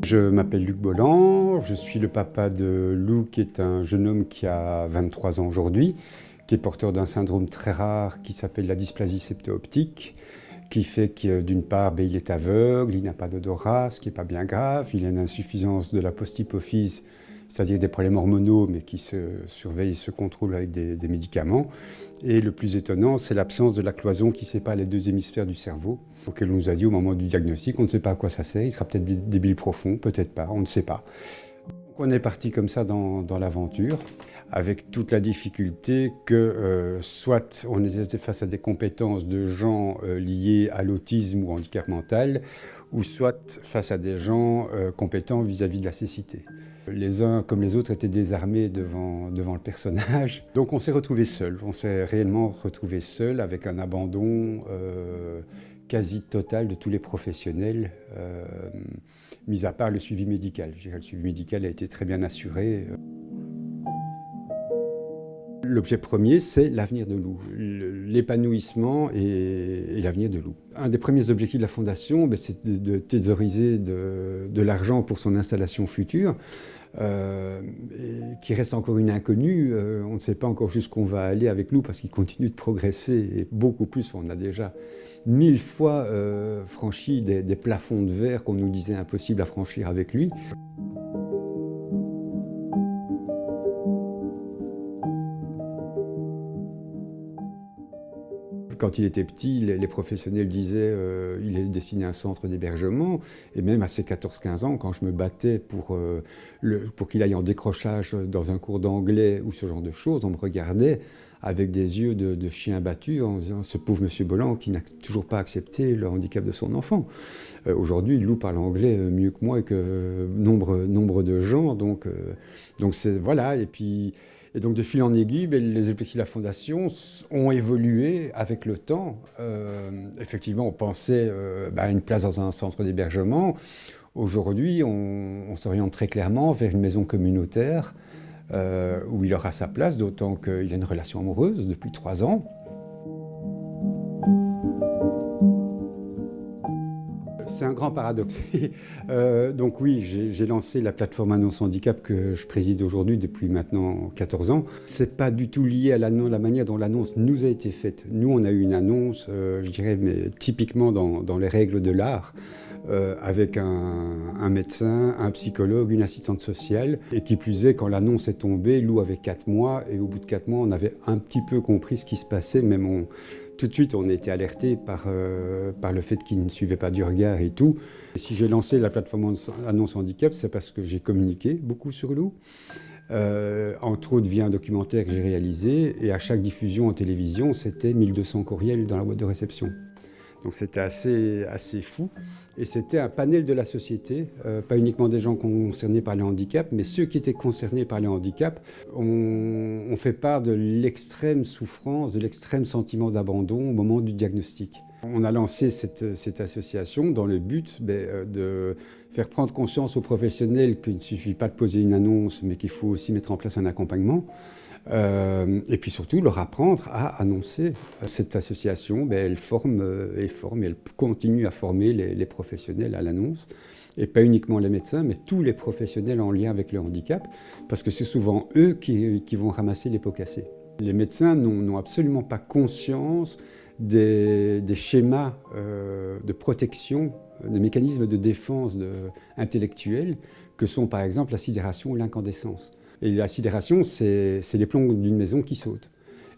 Je m'appelle Luc Bolland, je suis le papa de Lou, qui est un jeune homme qui a 23 ans aujourd'hui, qui est porteur d'un syndrome très rare qui s'appelle la dysplasie septo-optique, qui fait que d'une part, il est aveugle, il n'a pas d'odorat, ce qui n'est pas bien grave, il a une insuffisance de la post-hypophyse, c'est-à-dire des problèmes hormonaux, mais qui se surveillent et se contrôlent avec des médicaments. Et le plus étonnant, c'est l'absence de la cloison qui sépare les deux hémisphères du cerveau, auquel on nous a dit au moment du diagnostic, on ne sait pas à quoi ça sert, il sera peut-être débile profond, peut-être pas, on ne sait pas. Donc on est parti comme ça dans l'aventure, avec toute la difficulté que soit on était face à des compétences de gens liés à l'autisme ou au handicap mental, ou soit face à des gens compétents vis-à-vis de la cécité. Les uns comme les autres étaient désarmés devant le personnage. Donc on s'est retrouvés seuls, on s'est réellement retrouvés seuls avec un abandon quasi total de tous les professionnels, mis à part le suivi médical. Je dirais, le suivi médical a été très bien assuré. L'objet premier, c'est l'avenir de Lou, l'épanouissement et l'avenir de Lou. Un des premiers objectifs de la Fondation, c'est de thésauriser de l'argent pour son installation future, qui reste encore une inconnue. On ne sait pas encore jusqu'où on va aller avec Lou parce qu'il continue de progresser et beaucoup plus. On a déjà 1000 fois franchi des plafonds de verre qu'on nous disait impossible à franchir avec lui. Quand il était petit, les professionnels disaient qu'il est destiné à un centre d'hébergement. Et même à ses 14-15 ans, quand je me battais pour qu'il aille en décrochage dans un cours d'anglais ou ce genre de choses, on me regardait avec des yeux de chien battu en disant « ce pauvre monsieur Bolland qui n'a toujours pas accepté le handicap de son enfant ». Aujourd'hui, Lou parle anglais mieux que moi et que nombre de gens. Donc c'est, voilà. Et donc de fil en aiguille, les objectifs de la Fondation ont évolué avec le temps. Effectivement, on pensait à une place dans un centre d'hébergement. Aujourd'hui, on s'oriente très clairement vers une maison communautaire où il aura sa place, d'autant qu'il a une relation amoureuse depuis 3 ans. C'est un grand paradoxe. Donc oui, j'ai lancé la plateforme Annonce Handicap que je préside aujourd'hui depuis maintenant 14 ans. C'est pas du tout lié à la manière dont l'annonce nous a été faite. Nous, on a eu une annonce, je dirais, mais typiquement dans les règles de l'art, avec un médecin, un psychologue, une assistante sociale. Et qui plus est, quand l'annonce est tombée, Lou avait 4 mois, et au bout de 4 mois, on avait un petit peu compris ce qui se passait, même tout de suite, on a été alerté par le fait qu'il ne suivait pas du regard et tout. Et si j'ai lancé la plateforme Annonce Handicap, c'est parce que j'ai communiqué beaucoup sur Lou. Entre autres, via un documentaire que j'ai réalisé. Et à chaque diffusion en télévision, c'était 1200 courriels dans la boîte de réception. Donc c'était assez fou. Et c'était un panel de la société, pas uniquement des gens concernés par les handicaps, mais ceux qui étaient concernés par les handicaps ont fait part de l'extrême souffrance, de l'extrême sentiment d'abandon au moment du diagnostic. On a lancé cette association dans le but de faire prendre conscience aux professionnels qu'il ne suffit pas de poser une annonce, mais qu'il faut aussi mettre en place un accompagnement. Et puis surtout leur apprendre à annoncer. Cette association, elle forme et elle continue à former les professionnels à l'annonce, et pas uniquement les médecins, mais tous les professionnels en lien avec le handicap, parce que c'est souvent eux qui vont ramasser les pots cassés. Les médecins n'ont absolument pas conscience des schémas de protection, des mécanismes de défense intellectuelle que sont par exemple la sidération ou l'incandescence. Et la sidération, c'est les plombs d'une maison qui sautent.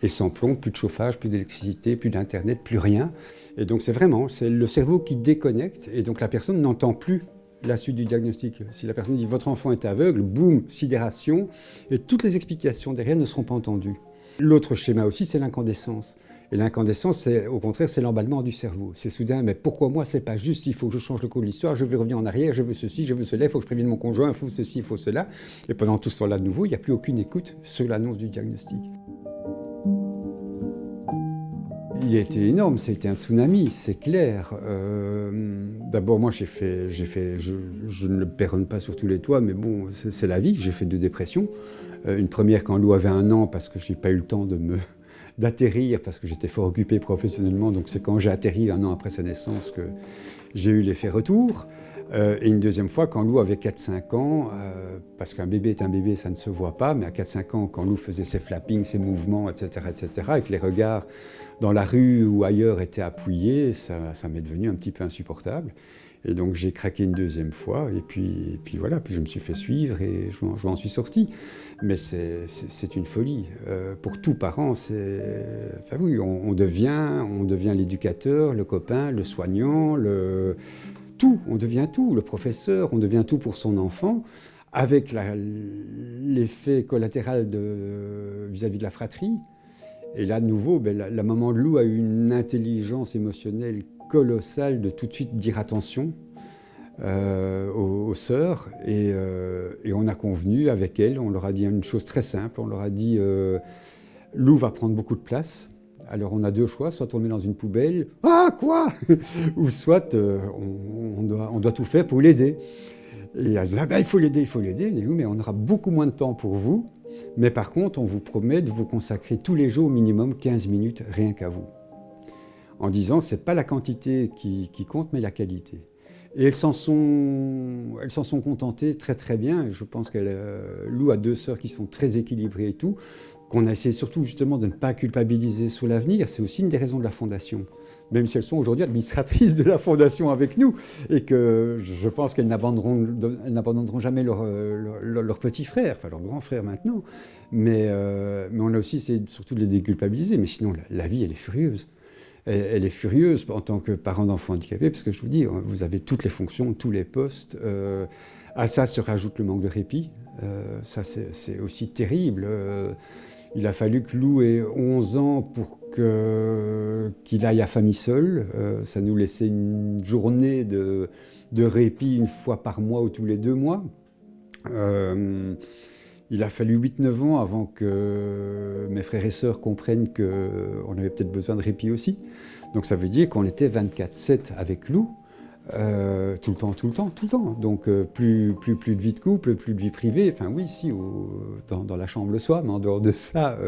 Et sans plomb, plus de chauffage, plus d'électricité, plus d'internet, plus rien. Et donc c'est le cerveau qui déconnecte, et donc la personne n'entend plus la suite du diagnostic. Si la personne dit « votre enfant est aveugle », boum, sidération, et toutes les explications derrière ne seront pas entendues. L'autre schéma aussi, c'est l'incandescence. Et l'incandescence, au contraire, c'est l'emballement du cerveau. C'est soudain, mais pourquoi moi, c'est pas juste, il faut que je change le cours de l'histoire, je veux revenir en arrière, je veux ceci, je veux cela, il faut que je prévienne mon conjoint, il faut ceci, il faut cela. Et pendant tout ce temps-là, de nouveau, il n'y a plus aucune écoute sur l'annonce du diagnostic. Il a été énorme, ça a été un tsunami, c'est clair. D'abord, moi, je ne le péronne pas sur tous les toits, mais bon, c'est la vie. J'ai fait 2 dépressions. Une première quand Lou avait 1 an, parce que je n'ai pas eu le temps de d'atterrir, parce que j'étais fort occupé professionnellement, donc c'est quand j'ai atterri 1 an après sa naissance que j'ai eu l'effet retour. Et une deuxième fois, quand Lou avait 4-5 ans, parce qu'un bébé est un bébé, ça ne se voit pas, mais à 4-5 ans, quand Lou faisait ses flappings, ses mouvements, etc., et que les regards dans la rue ou ailleurs étaient appuyés, ça m'est devenu un petit peu insupportable. Et donc j'ai craqué une deuxième fois, et puis voilà, puis je me suis fait suivre et je m'en suis sorti. Mais c'est une folie. Pour tout parent, enfin oui, on devient l'éducateur, le copain, le soignant, tout, on devient tout, le professeur, on devient tout pour son enfant, avec l'effet collatéral vis-à-vis de la fratrie. Et là, de nouveau, la maman de Lou a eu une intelligence émotionnelle colossale de tout de suite dire attention aux sœurs. Et on a convenu avec elles, on leur a dit une chose très simple, on leur a dit Lou va prendre beaucoup de place. Alors on a 2 choix, soit on le met dans une poubelle, ah quoi ou soit on doit tout faire pour l'aider. Et elle dit, il faut l'aider, il faut l'aider. Oui, mais on aura beaucoup moins de temps pour vous, mais par contre on vous promet de vous consacrer tous les jours au minimum 15 minutes rien qu'à vous. En disant, c'est pas la quantité qui compte, mais la qualité. Et elles s'en sont contentées très très bien. Je pense que Lou a 2 sœurs qui sont très équilibrées et tout, qu'on a essayé surtout justement de ne pas culpabiliser sur l'avenir. C'est aussi une des raisons de la Fondation. Même si elles sont aujourd'hui administratrices de la Fondation avec nous, et que je pense qu'elles n'abandonneront jamais leur petit frère, enfin leur grand frère maintenant. Mais on a aussi essayé surtout de les déculpabiliser. Mais sinon, la vie, elle est furieuse. Elle est furieuse en tant que parent d'enfants handicapés, parce que je vous dis, vous avez toutes les fonctions, tous les postes. À ça se rajoute le manque de répit. Ça, c'est aussi terrible. Il a fallu que Lou ait 11 ans pour qu'il aille à famille seule. Ça nous laissait une journée de répit une fois par mois ou tous les 2 mois. Il a fallu 8-9 ans avant que mes frères et sœurs comprennent qu'on avait peut-être besoin de répit aussi. Donc ça veut dire qu'on était 24/7 avec Lou, tout le temps. Donc plus de vie de couple, plus de vie privée. Enfin oui, si, dans la chambre le soir, mais en dehors de ça,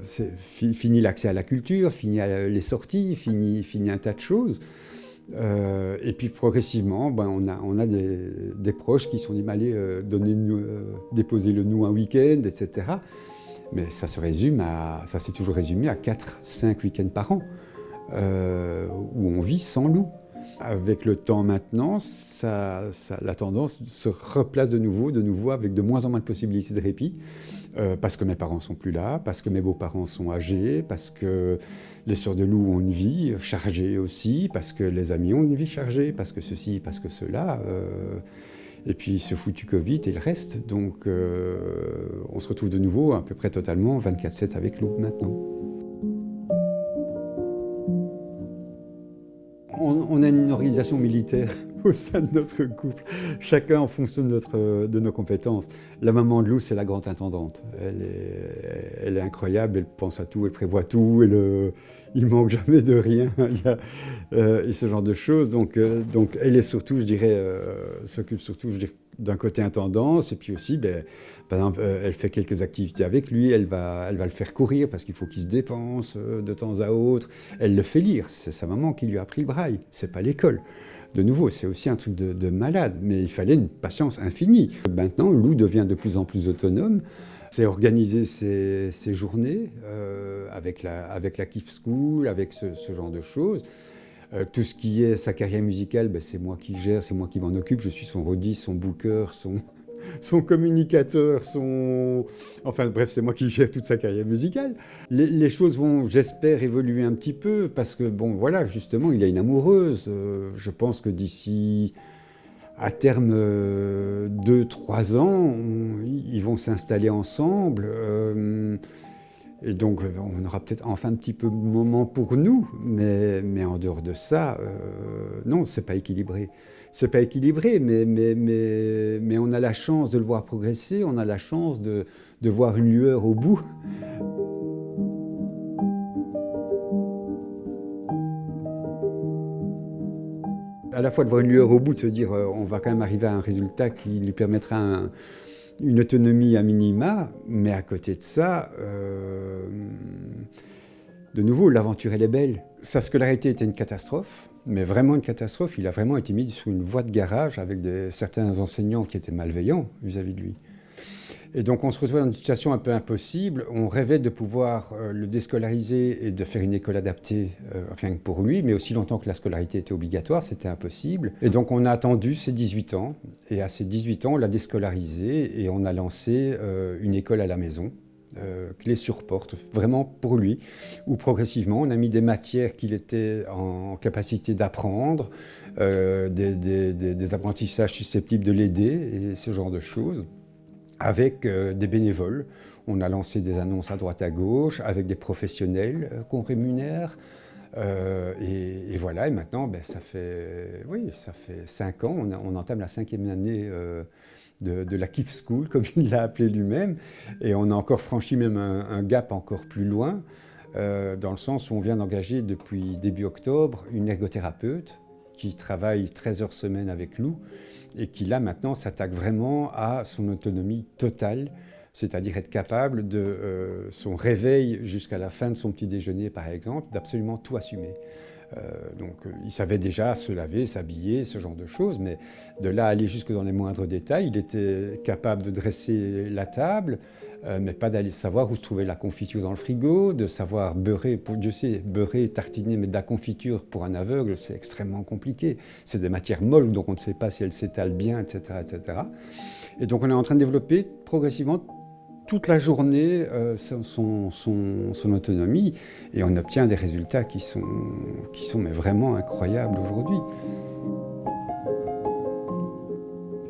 c'est fini l'accès à la culture, fini les sorties, fini un tas de choses. Et puis progressivement, on a des proches qui sont dit allez, déposer le nous un week-end, etc. Mais ça s'est toujours résumé à 4-5 week-ends par an, où on vit sans Lou. Avec le temps maintenant, la tendance se replace de nouveau avec de moins en moins de possibilités de répit, parce que mes parents sont plus là, parce que mes beaux-parents sont âgés, parce que les sœurs de Lou ont une vie chargée aussi, parce que les amis ont une vie chargée, parce que ceci, parce que cela, et puis ce foutu Covid et le reste. Donc on se retrouve de nouveau à peu près totalement 24/7 avec Lou maintenant. On a une organisation militaire au sein de notre couple, chacun en fonction de nos compétences. La maman de Lou, c'est la grande intendante. Elle est incroyable, elle pense à tout, elle prévoit tout, il ne manque jamais de rien, et ce genre de choses. Donc elle est surtout, je dirais, s'occupe surtout, je dirais, d'un côté intendance, et puis aussi, par exemple, elle fait quelques activités avec lui, elle va le faire courir parce qu'il faut qu'il se dépense de temps à autre. Elle le fait lire, c'est sa maman qui lui a appris le braille, c'est pas l'école. De nouveau, c'est aussi un truc de malade, mais il fallait une patience infinie. Maintenant, Lou devient de plus en plus autonome. C'est organiser ses journées avec la Kiff School, avec ce genre de choses. Tout ce qui est sa carrière musicale, c'est moi qui gère, c'est moi qui m'en occupe. Je suis son roadie, son booker, son communicateur, enfin bref, c'est moi qui gère toute sa carrière musicale. Les choses vont, j'espère, évoluer un petit peu, parce que bon, voilà, justement, il a une amoureuse. Je pense que d'ici, à terme, 2-3 ans, ils vont s'installer ensemble. Et donc, on aura peut-être enfin un petit peu de moment pour nous, mais en dehors de ça, non, c'est pas équilibré. C'est pas équilibré, mais on a la chance de le voir progresser, on a la chance de voir une lueur au bout. À la fois de voir une lueur au bout, de se dire on va quand même arriver à un résultat qui lui permettra une autonomie à minima, mais à côté de ça, de nouveau, l'aventure, elle est belle. Sa scolarité était une catastrophe, mais vraiment une catastrophe. Il a vraiment été mis sur une voie de garage avec certains enseignants qui étaient malveillants vis-à-vis de lui. Et donc on se retrouvait dans une situation un peu impossible. On rêvait de pouvoir le déscolariser et de faire une école adaptée rien que pour lui, mais aussi longtemps que la scolarité était obligatoire, c'était impossible. Et donc on a attendu ses 18 ans, et à ses 18 ans, on l'a déscolarisé et on a lancé une école à la maison. Clé sur porte, vraiment pour lui, où progressivement on a mis des matières qu'il était en capacité d'apprendre, des apprentissages susceptibles de l'aider et ce genre de choses, avec des bénévoles. On a lancé des annonces à droite à gauche, avec des professionnels qu'on rémunère. Et voilà, et maintenant, ça fait 5 ans, on entame la 5e année de la Kiff School, comme il l'a appelé lui-même, et on a encore franchi même un gap encore plus loin, dans le sens où on vient d'engager depuis début octobre une ergothérapeute qui travaille 13 heures semaine avec Lou, et qui là maintenant s'attaque vraiment à son autonomie totale, c'est-à-dire être capable de son réveil jusqu'à la fin de son petit déjeuner par exemple, d'absolument tout assumer. Il savait déjà se laver, s'habiller, ce genre de choses, mais de là à aller jusque dans les moindres détails, il était capable de dresser la table, mais pas d'aller savoir où se trouvait la confiture dans le frigo, de savoir beurrer, Dieu sait, beurrer, tartiner, mais de la confiture pour un aveugle, c'est extrêmement compliqué. C'est des matières molles, donc on ne sait pas si elles s'étalent bien, etc., etc. Et donc on est en train de développer progressivement toute la journée son autonomie, et on obtient des résultats qui sont mais vraiment incroyables aujourd'hui.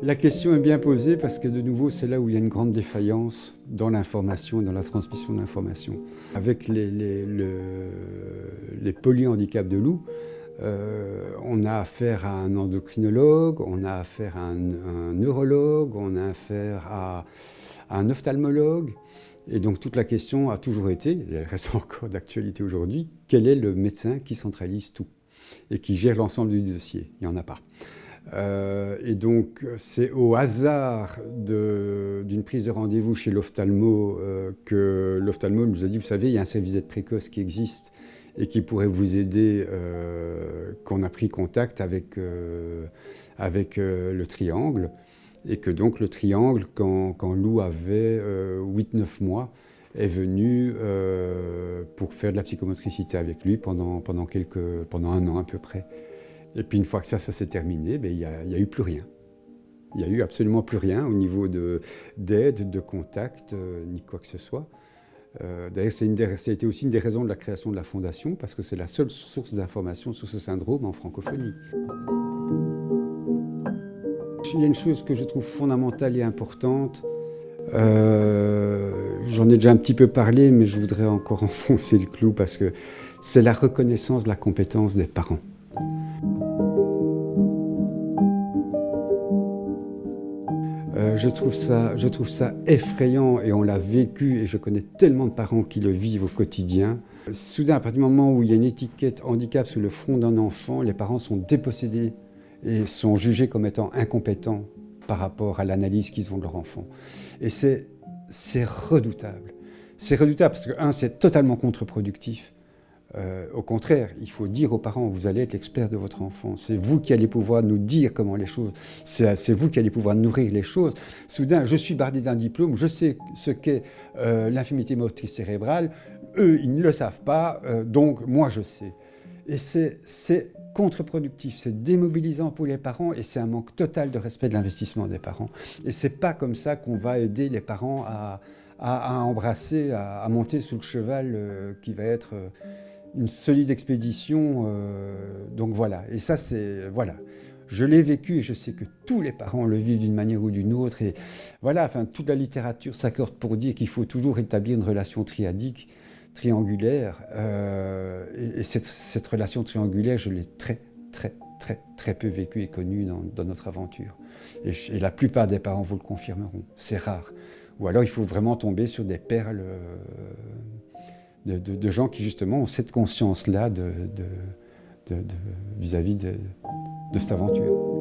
La question est bien posée parce que de nouveau c'est là où il y a une grande défaillance dans l'information et dans la transmission de l'information. Avec les polyhandicaps de Lou, on a affaire à un endocrinologue, on a affaire à un neurologue, on a affaire à un ophtalmologue. Et donc toute la question a toujours été, et elle reste encore d'actualité aujourd'hui, quel est le médecin qui centralise tout et qui gère l'ensemble du dossier? Il n'y en a pas. Et donc c'est au hasard d'une prise de rendez-vous chez l'ophtalmo que l'ophtalmo nous a dit, vous savez, il y a un service d'aide précoce qui existe et qui pourrait vous aider, qu'on a pris contact avec le Triangle. Et que donc le Triangle, quand Lou avait 8-9 mois, est venu pour faire de la psychomotricité avec lui pendant un an à peu près. Et puis une fois que ça s'est terminé, il n'y a eu plus rien. Il n'y a eu absolument plus rien au niveau d'aide, de contact, ni quoi que ce soit. D'ailleurs, ça a été aussi une des raisons de la création de la Fondation, parce que c'est la seule source d'information sur ce syndrome en francophonie. Il y a une chose que je trouve fondamentale et importante. J'en ai déjà un petit peu parlé, mais je voudrais encore enfoncer le clou parce que c'est la reconnaissance de la compétence des parents. Je trouve ça effrayant et on l'a vécu et je connais tellement de parents qui le vivent au quotidien. Soudain, à partir du moment où il y a une étiquette handicap sur le front d'un enfant, les parents sont dépossédés et sont jugés comme étant incompétents par rapport à l'analyse qu'ils ont de leur enfant. Et c'est redoutable. C'est redoutable parce que, c'est totalement contre-productif. Au contraire, il faut dire aux parents, vous allez être l'expert de votre enfant. C'est vous qui allez pouvoir nous dire comment les choses... C'est vous qui allez pouvoir nourrir les choses. Soudain, je suis bardé d'un diplôme, je sais ce qu'est l'infirmité motrice cérébrale. Eux, ils ne le savent pas, donc moi, je sais. Et c'est contre-productif, c'est démobilisant pour les parents et c'est un manque total de respect de l'investissement des parents. Et c'est pas comme ça qu'on va aider les parents à embrasser, à monter sous le cheval qui va être une solide expédition. Donc voilà, et ça c'est... Voilà. Je l'ai vécu et je sais que tous les parents le vivent d'une manière ou d'une autre. Et voilà, enfin, toute la littérature s'accorde pour dire qu'il faut toujours établir une relation triadique, triangulaire, et cette relation triangulaire, je l'ai très peu vécue et connue dans notre aventure. Et la plupart des parents vous le confirmeront, c'est rare. Ou alors il faut vraiment tomber sur des perles de gens qui justement ont cette conscience-là vis-à-vis de cette aventure.